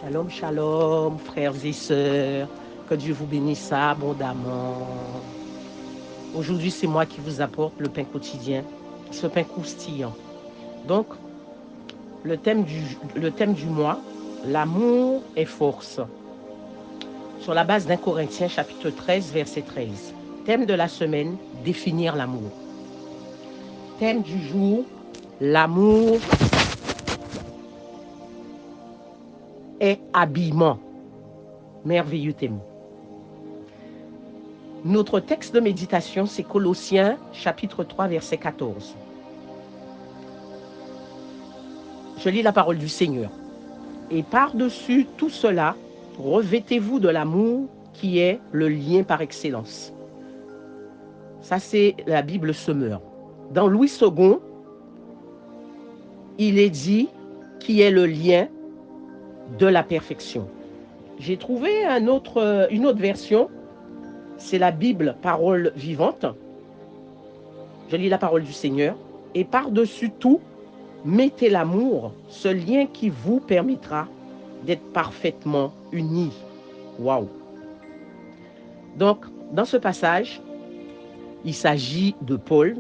Shalom, shalom, frères et sœurs. Que Dieu vous bénisse abondamment. Aujourd'hui, c'est moi qui vous apporte le pain quotidien, ce pain croustillant. Donc, le thème du mois, l'amour est force. Sur la base d'un Corinthiens chapitre 13, verset 13. Thème de la semaine, définir l'amour. Thème du jour, l'amour est habillement. Merveilleux thème. Notre texte de méditation, c'est Colossiens chapitre 3, verset 14. Je lis la parole du Seigneur. Et par-dessus tout cela, revêtez-vous de l'amour qui est le lien par excellence. Ça, c'est la Bible Semeur. Dans Louis II, il est dit qui est le lien de la perfection. J'ai trouvé une autre version, c'est la Bible Parole vivante. Je lis la parole du Seigneur. Et par-dessus tout, mettez l'amour, ce lien qui vous permettra d'être parfaitement unis. Waouh! Donc, dans ce passage, il s'agit de Paul.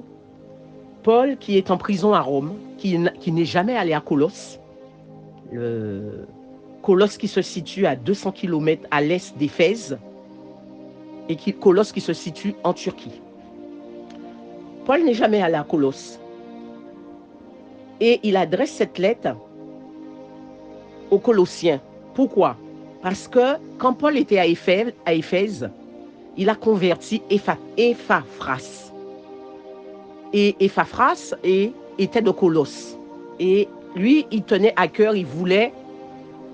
Paul qui est en prison à Rome, qui n'est jamais allé à Colosse. Colosse qui se situe à 200 km à l'est d'Éphèse et Colosse qui se situe en Turquie. Paul n'est jamais allé à Colosse. Et il adresse cette lettre aux Colossiens. Pourquoi? Parce que quand Paul était à Éphèse, il a converti Epaphras. Et Epaphras était de Colosse. Et lui, il tenait à cœur, il voulait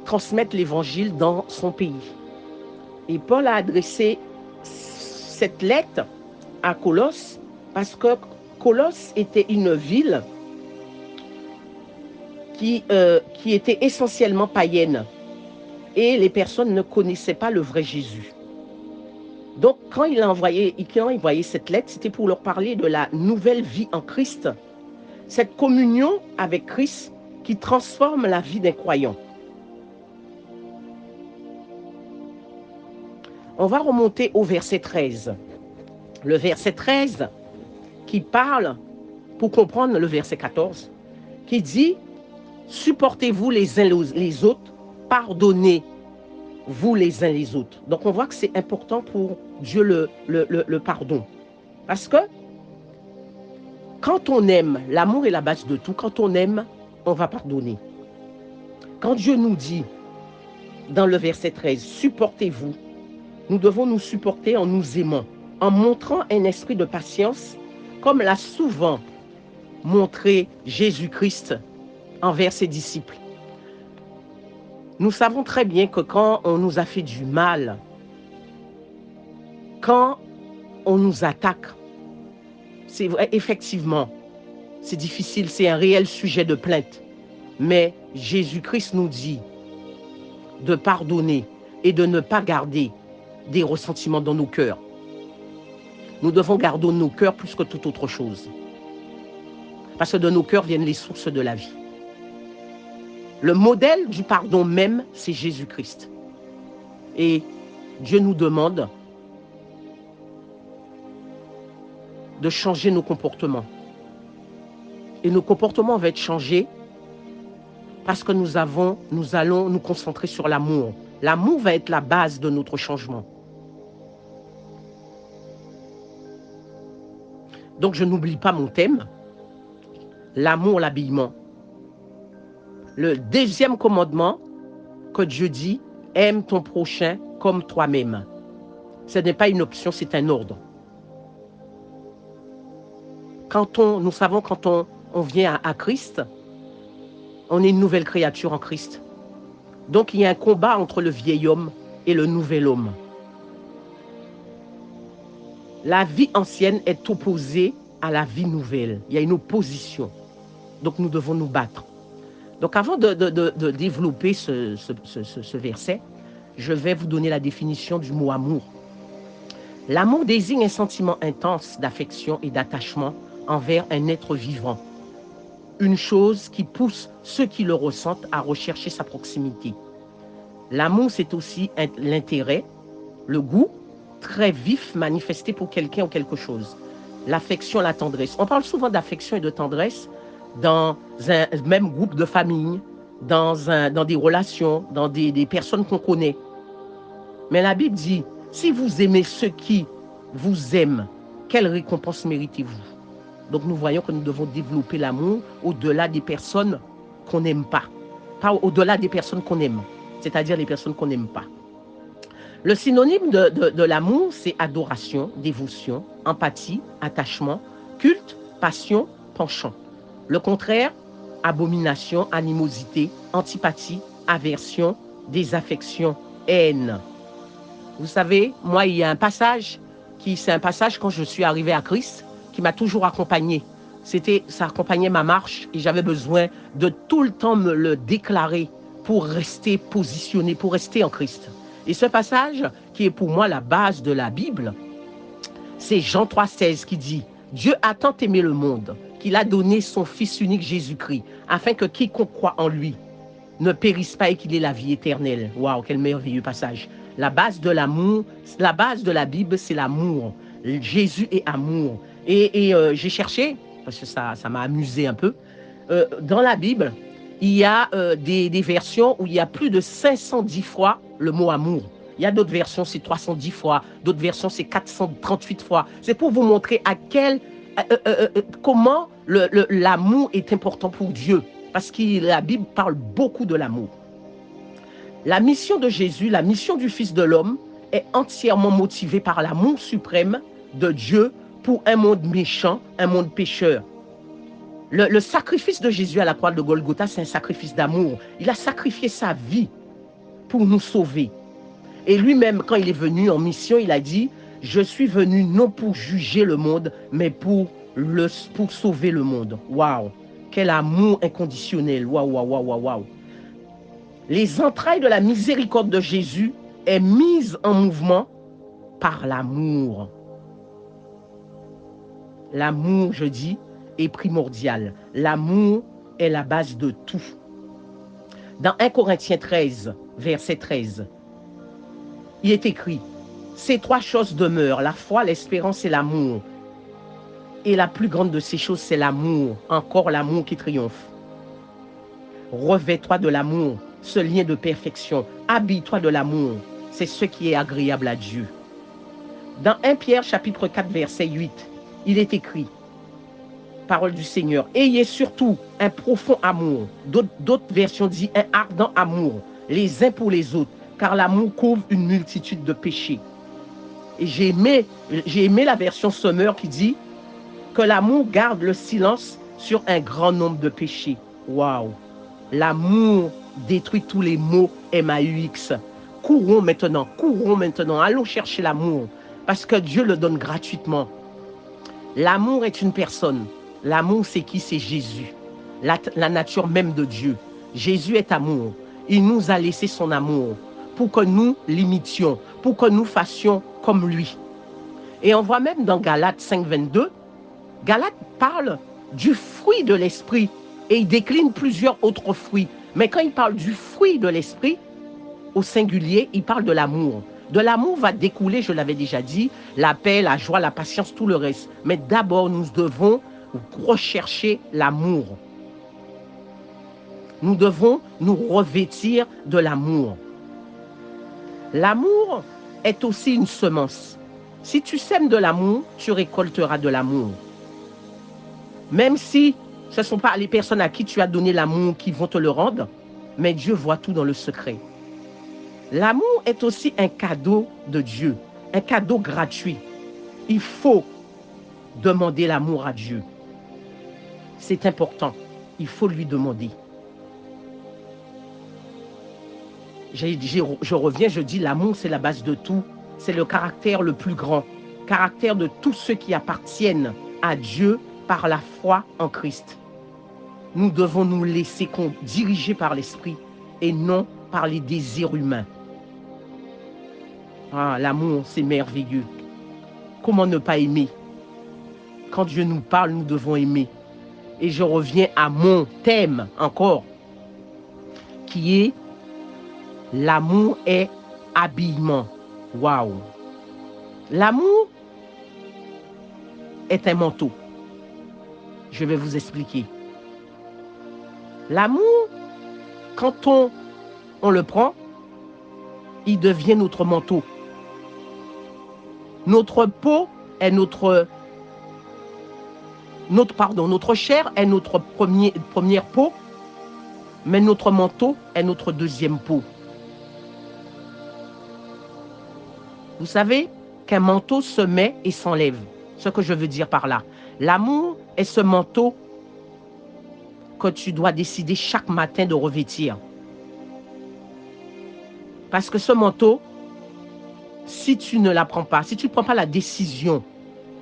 transmettre l'évangile dans son pays. Et Paul a adressé cette lettre à Colosse parce que Colosse était une ville qui était essentiellement païenne et les personnes ne connaissaient pas le vrai Jésus. Donc, quand il envoyait cette lettre, c'était pour leur parler de la nouvelle vie en Christ, cette communion avec Christ qui transforme la vie d'un croyant. On va remonter au verset 13. Le verset 13 qui parle, pour comprendre le verset 14, qui dit « Supportez-vous les uns les autres, pardonnez-vous les uns les autres. » Donc, on voit que c'est important pour Dieu le pardon. Parce que quand on aime, l'amour est la base de tout. Quand on aime, on va pardonner. Quand Dieu nous dit, dans le verset 13, « Supportez-vous », nous devons nous supporter en nous aimant, en montrant un esprit de patience, comme l'a souvent montré Jésus-Christ envers ses disciples. Nous savons très bien que quand on nous a fait du mal, quand on nous attaque, c'est vrai, effectivement, c'est difficile, c'est un réel sujet de plainte. Mais Jésus-Christ nous dit de pardonner et de ne pas garder des ressentiments dans nos cœurs. Nous devons garder nos cœurs plus que toute autre chose. Parce que de nos cœurs viennent les sources de la vie. Le modèle du pardon même, c'est Jésus-Christ. Et Dieu nous demande de changer nos comportements. Et nos comportements vont être changés parce que nous allons nous concentrer sur l'amour. L'amour va être la base de notre changement. Donc je n'oublie pas mon thème, l'amour, l'habillement. Le deuxième commandement que Dieu dit, aime ton prochain comme toi-même. Ce n'est pas une option, c'est un ordre. Nous savons quand on vient à Christ, on est une nouvelle créature en Christ. Donc il y a un combat entre le vieil homme et le nouvel homme. La vie ancienne est opposée à la vie nouvelle. Il y a une opposition. Donc nous devons nous battre. Donc avant de développer ce verset, je vais vous donner la définition du mot amour. L'amour désigne un sentiment intense d'affection et d'attachement envers un être vivant. Une chose qui pousse ceux qui le ressentent à rechercher sa proximité. L'amour, c'est aussi l'intérêt, le goût très vif manifesté pour quelqu'un ou quelque chose. L'affection, la tendresse. On parle souvent d'affection et de tendresse dans un même groupe de famille, dans des relations, dans des personnes qu'on connaît. Mais la Bible dit, si vous aimez ceux qui vous aiment, quelle récompense méritez-vous? Donc nous voyons que nous devons développer l'amour au-delà des personnes qu'on n'aime pas. Pas au-delà des personnes qu'on aime, c'est-à-dire les personnes qu'on n'aime pas. Le synonyme de l'amour, c'est adoration, dévotion, empathie, attachement, culte, passion, penchant. Le contraire, abomination, animosité, antipathie, aversion, désaffection, haine. Vous savez, moi, il y a un passage c'est un passage quand je suis arrivé à Christ, qui m'a toujours accompagné. Ça accompagnait ma marche et j'avais besoin de tout le temps me le déclarer pour rester positionné, pour rester en Christ. Et ce passage, qui est pour moi la base de la Bible, c'est Jean 3,16 qui dit « Dieu a tant aimé le monde qu'il a donné son Fils unique Jésus-Christ, afin que quiconque croit en lui ne périsse pas et qu'il ait la vie éternelle. » Waouh, quel merveilleux passage. La base de l'amour, la base de la Bible, c'est l'amour. Jésus est amour. Et j'ai cherché, parce que ça m'a amusé un peu, dans la Bible, il y a des versions où il y a plus de 510 fois le mot amour. Il y a d'autres versions, c'est 310 fois, d'autres versions, c'est 438 fois. C'est pour vous montrer comment l'amour est important pour Dieu. Parce que la Bible parle beaucoup de l'amour. La mission de Jésus, la mission du Fils de l'homme est entièrement motivée par l'amour suprême de Dieu pour un monde méchant, un monde pécheur. Le sacrifice de Jésus à la croix de Golgotha, c'est un sacrifice d'amour. Il a sacrifié sa vie pour nous sauver. Et lui-même, quand il est venu en mission, il a dit « Je suis venu non pour juger le monde, mais pour sauver le monde. » Waouh! Quel amour inconditionnel! Waouh, waouh, waouh, waouh, waouh! Les entrailles de la miséricorde de Jésus est mise en mouvement par l'amour. L'amour, je dis, est primordial. L'amour est la base de tout. Dans 1 Corinthiens 13, verset 13, il est écrit « Ces trois choses demeurent, la foi, l'espérance et l'amour. Et la plus grande de ces choses, c'est l'amour, encore l'amour qui triomphe. Revêt-toi de l'amour, ce lien de perfection. Habille-toi de l'amour, c'est ce qui est agréable à Dieu. » Dans 1 Pierre, chapitre 4, verset 8, il est écrit, parole du Seigneur, « Ayez surtout un profond amour. » D'autres versions disent un ardent amour, les uns pour les autres, car l'amour couvre une multitude de péchés. Et j'ai aimé la version Sommer qui dit que l'amour garde le silence sur un grand nombre de péchés. Waouh! L'amour détruit tous les maux MAUX. Courons maintenant, allons chercher l'amour, parce que Dieu le donne gratuitement. L'amour est une personne. L'amour, c'est qui? C'est Jésus, la nature même de Dieu. Jésus est amour. Il nous a laissé son amour pour que nous l'imitions, pour que nous fassions comme lui. Et on voit même dans Galates 5, 22, Galates parle du fruit de l'esprit et il décline plusieurs autres fruits. Mais quand il parle du fruit de l'esprit, au singulier, il parle de l'amour. De l'amour va découler, je l'avais déjà dit, la paix, la joie, la patience, tout le reste. Mais d'abord, nous devons rechercher l'amour. Nous devons nous revêtir de l'amour. L'amour est aussi une semence. Si tu sèmes de l'amour, tu récolteras de l'amour. Même si ce ne sont pas les personnes à qui tu as donné l'amour qui vont te le rendre, mais Dieu voit tout dans le secret. L'amour est aussi un cadeau de Dieu, un cadeau gratuit. Il faut demander l'amour à Dieu. C'est important, il faut lui demander. Je reviens, je dis l'amour, c'est la base de tout. C'est le caractère le plus grand, caractère de tous ceux qui appartiennent à Dieu par la foi en Christ. Nous devons nous laisser diriger par l'Esprit et non par les désirs humains. Ah, l'amour, c'est merveilleux. Comment ne pas aimer? Quand Dieu nous parle, nous devons aimer. Et je reviens à mon thème encore, qui est L'amour est habillement. Waouh! L'amour est un manteau. Je vais vous expliquer. L'amour, quand on le prend, il devient notre manteau. Notre peau est notre chair est notre première peau, mais notre manteau est notre deuxième peau. Vous savez qu'un manteau se met et s'enlève. Ce que je veux dire par là. L'amour est ce manteau que tu dois décider chaque matin de revêtir. Parce que ce manteau, si tu ne la prends pas, si tu ne prends pas la décision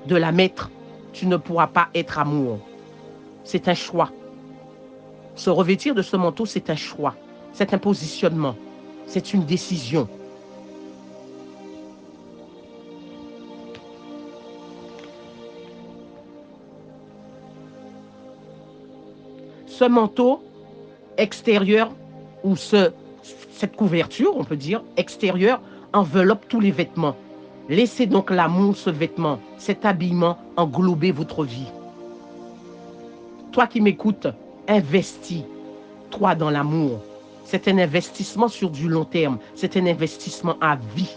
de la mettre, tu ne pourras pas être amour. C'est un choix. Se revêtir de ce manteau, c'est un choix. C'est un positionnement. C'est une décision. Ce manteau extérieur ou cette couverture, on peut dire, extérieure, enveloppe tous les vêtements. Laissez donc l'amour, ce vêtement, cet habillement englober votre vie. Toi qui m'écoutes, investis-toi dans l'amour. C'est un investissement sur du long terme. C'est un investissement à vie.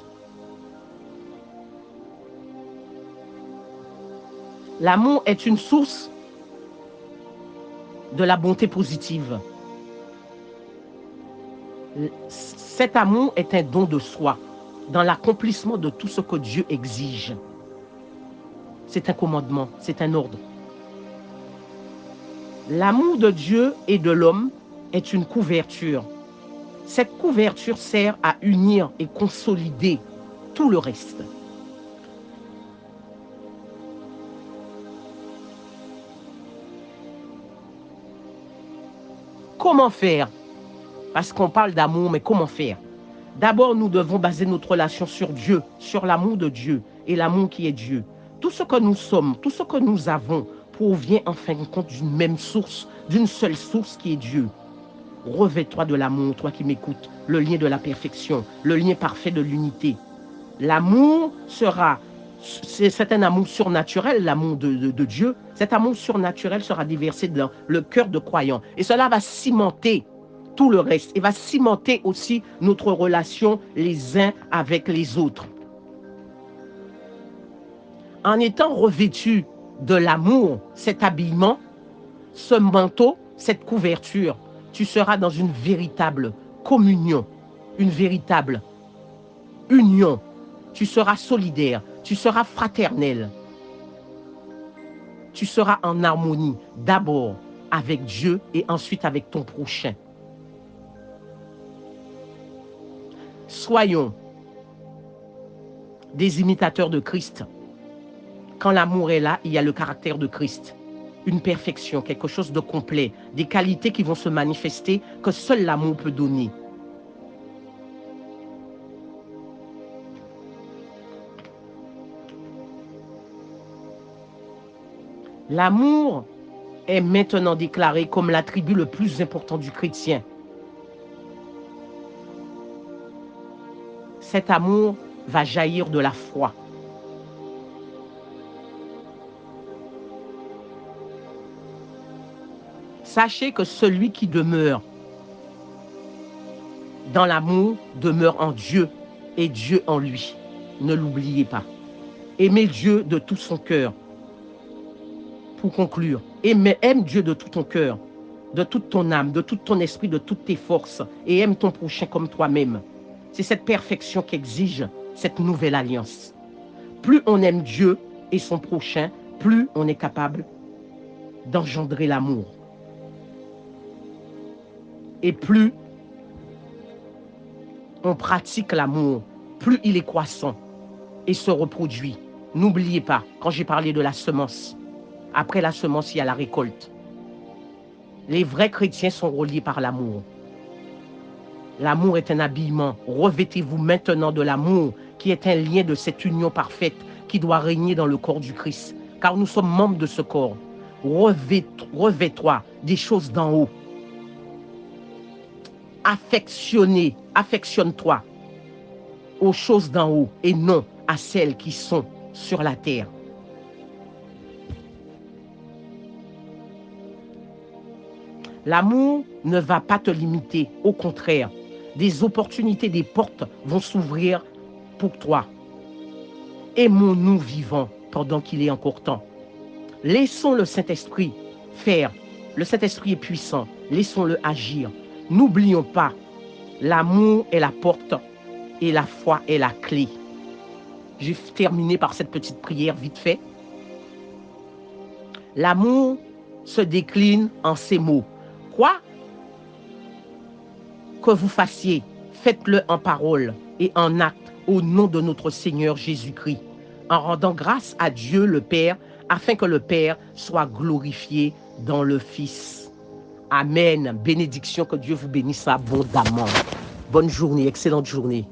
L'amour est une source de la bonté positive. Cet amour est un don de soi dans l'accomplissement de tout ce que Dieu exige. C'est un commandement, c'est un ordre. L'amour de Dieu et de l'homme est une couverture. Cette couverture sert à unir et consolider tout le reste. Comment faire? Parce qu'on parle d'amour, mais comment faire? D'abord, nous devons baser notre relation sur Dieu, sur l'amour de Dieu et l'amour qui est Dieu. Tout ce que nous sommes, tout ce que nous avons provient en fin de compte d'une même source, d'une seule source qui est Dieu. Revêt-toi de l'amour, toi qui m'écoutes, le lien de la perfection, le lien parfait de l'unité. L'amour sera, c'est un amour surnaturel, l'amour de Dieu. Cet amour surnaturel sera déversé dans le cœur de croyants. Et cela va cimenter tout le reste. Et va cimenter aussi notre relation les uns avec les autres. En étant revêtu de l'amour, cet habillement, ce manteau, cette couverture, tu seras dans une véritable communion, une véritable union. Tu seras solidaire, tu seras fraternel. Tu seras en harmonie d'abord avec Dieu et ensuite avec ton prochain. Soyons des imitateurs de Christ. Quand l'amour est là, il y a le caractère de Christ. Une perfection, quelque chose de complet, des qualités qui vont se manifester que seul l'amour peut donner. L'amour est maintenant déclaré comme l'attribut le plus important du chrétien. Cet amour va jaillir de la foi. Sachez que celui qui demeure dans l'amour demeure en Dieu et Dieu en lui. Ne l'oubliez pas. Aimez Dieu de tout son cœur. Pour conclure, aime Dieu de tout ton cœur, de toute ton âme, de tout ton esprit, de toutes tes forces, et aime ton prochain comme toi-même. C'est cette perfection qu'exige cette nouvelle alliance. Plus on aime Dieu et son prochain, plus on est capable d'engendrer l'amour. Et plus on pratique l'amour, plus il est croissant et se reproduit. N'oubliez pas, quand j'ai parlé de la semence, après la semence, il y a la récolte. Les vrais chrétiens sont reliés par l'amour. L'amour est un habillement. Revêtez-vous maintenant de l'amour qui est un lien de cette union parfaite qui doit régner dans le corps du Christ. Car nous sommes membres de ce corps. Revêt-toi des choses d'en haut. affectionne-toi aux choses d'en haut et non à celles qui sont sur la terre. L'amour ne va pas te limiter, au contraire, des opportunités, des portes vont s'ouvrir pour toi. Aimons-nous vivants pendant qu'il est encore temps. Laissons le Saint-Esprit faire. Le Saint-Esprit est puissant. Laissons-le agir. N'oublions pas, l'amour est la porte et la foi est la clé. J'ai terminé par cette petite prière vite fait. L'amour se décline en ces mots. Quoi que vous fassiez, faites-le en parole et en acte au nom de notre Seigneur Jésus-Christ, en rendant grâce à Dieu le Père, afin que le Père soit glorifié dans le Fils. Amen. Bénédiction, que Dieu vous bénisse abondamment. Bonne journée, excellente journée.